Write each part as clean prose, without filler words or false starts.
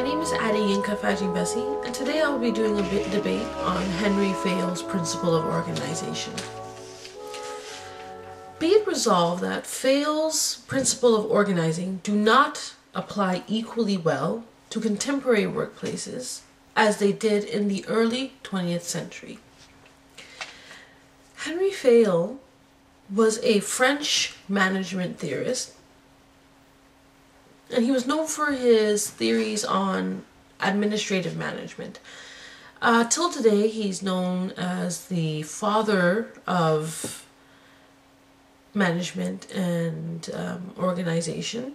name is Addie Yinka Fajing Bessie, and today I will be doing a debate on Henri Fayol's principle of organization. Be it resolved that Fayol's principle of organizing do not apply equally well to contemporary workplaces as they did in the early 20th century. Henri Fayol was a French management theorist, and he was known for his theories on administrative management. Till today, he's known as the father of management and organization.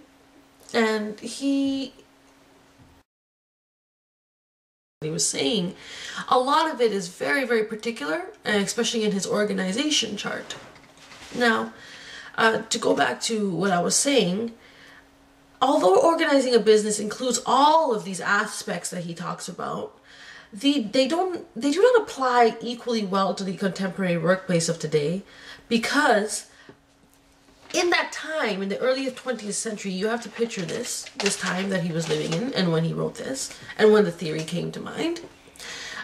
And he was saying a lot of it is very, very particular, and especially in his organization chart. Now, to go back to what I was saying, although organizing a business includes all of these aspects that he talks about, they do not apply equally well to the contemporary workplace of today, because in that time, in the early 20th century, you have to picture this time that he was living in and when he wrote this and when the theory came to mind.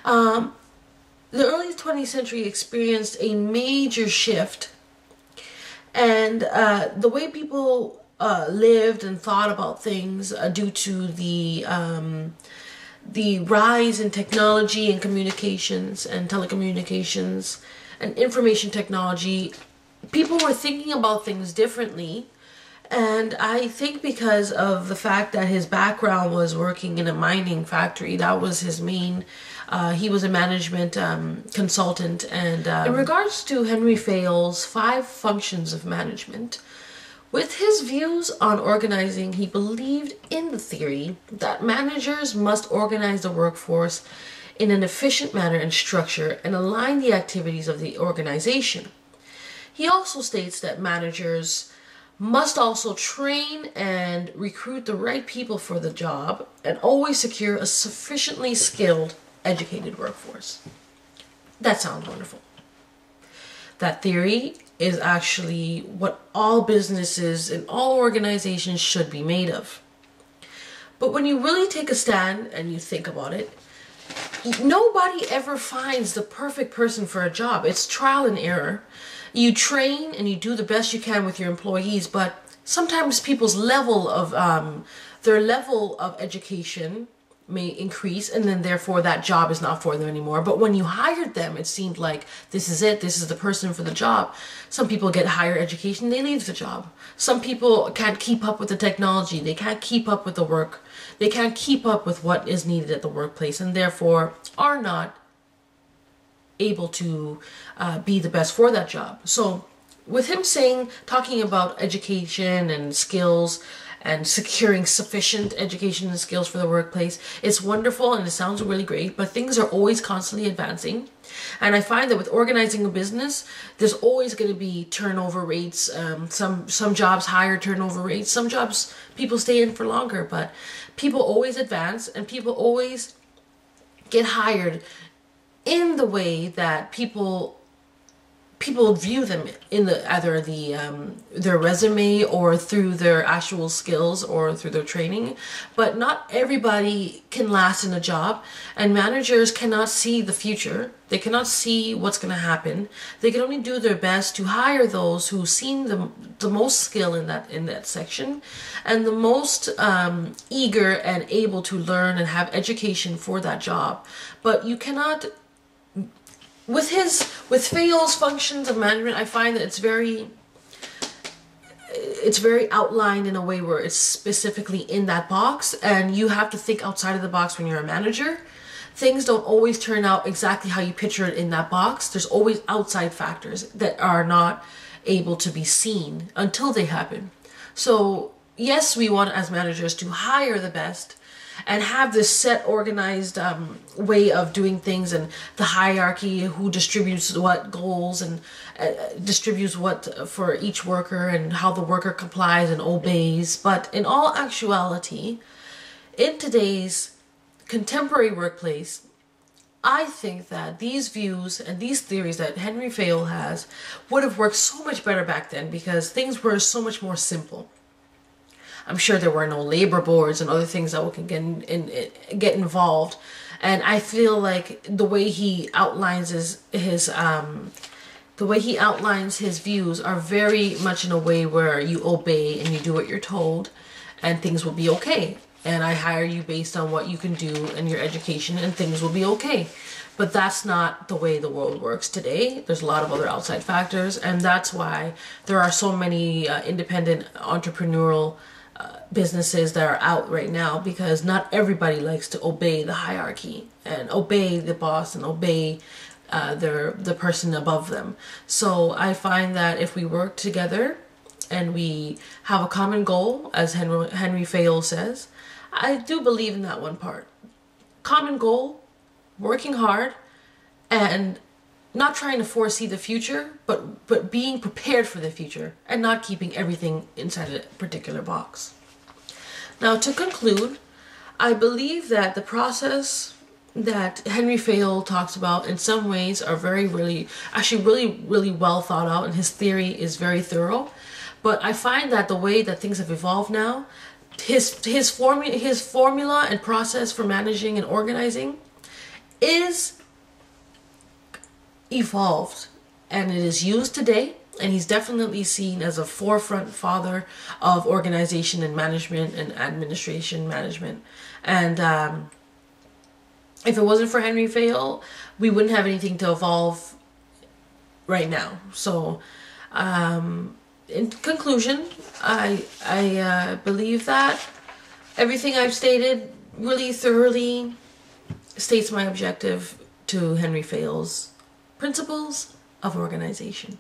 The early 20th century experienced a major shift, and the way people lived and thought about things due to the rise in technology and communications and telecommunications and information technology. People were thinking about things differently, and I think because of the fact that his background was working in a mining factory, that was his main, he was a management consultant. And in regards to Henri Fayol's 5 functions of management, with his views on organizing, he believed in the theory that managers must organize the workforce in an efficient manner and structure and align the activities of the organization. He also states that managers must also train and recruit the right people for the job and always secure a sufficiently skilled, educated workforce. That sounds wonderful. That theory is actually what all businesses and all organizations should be made of. But when you really take a stand and you think about it, nobody ever finds the perfect person for a job. It's trial and error. You train and you do the best you can with your employees, but sometimes people's level of education may increase, and then therefore that job is not for them anymore. But when you hired them, it seemed like this is it, this is the person for the job. Some people get higher education, they leave the job. Some people can't keep up with the technology, they can't keep up with the work, they can't keep up with what is needed at the workplace, and therefore are not able to be the best for that job. So with him talking about education and skills and securing sufficient education and skills for the workplace, it's wonderful and it sounds really great, but things are always constantly advancing. And I find that with organizing a business, there's always going to be turnover rates. Some jobs higher turnover rates, some jobs people stay in for longer, but people always advance and people always get hired in the way that people view them in either their resume or through their actual skills or through their training. But not everybody can last in a job, and managers cannot see the future. They cannot see what's going to happen. They can only do their best to hire those who seem the most skill in that section and the most eager and able to learn and have education for that job. But you cannot. With Fayol's functions of management, I find that it's very outlined in a way where it's specifically in that box, and you have to think outside of the box when you're a manager. Things don't always turn out exactly how you picture it in that box. There's always outside factors that are not able to be seen until they happen. So yes, we want as managers to hire the best and have this set, organized way of doing things, and the hierarchy, who distributes what goals and distributes what for each worker, and how the worker complies and obeys. But in all actuality, in today's contemporary workplace, I think that these views and these theories that Henri Fayol has would have worked so much better back then, because things were so much more simple. I'm sure there were no labor boards and other things that can get involved. And I feel like the way he outlines his views are very much in a way where you obey and you do what you're told, and things will be okay. And I hire you based on what you can do and your education, and things will be okay. But that's not the way the world works today. There's a lot of other outside factors, and that's why there are so many independent entrepreneurial businesses that are out right now, because not everybody likes to obey the hierarchy and obey the boss and obey the person above them. So I find that if we work together and we have a common goal, as Henri Fayol says, I do believe in that one part. Common goal, working hard, and not trying to foresee the future, but being prepared for the future and not keeping everything inside a particular box. Now, to conclude, I believe that the process that Henri Fayol talks about in some ways are really well thought out, and his theory is very thorough. But I find that the way that things have evolved now, his formula and process for managing and organizing is evolved, and it is used today. And he's definitely seen as a forefront father of organization and management and administration management. And if it wasn't for Henri Fayol, we wouldn't have anything to evolve right now. So in conclusion, I believe that everything I've stated really thoroughly states my objective to Henri Fayol's principles of organization.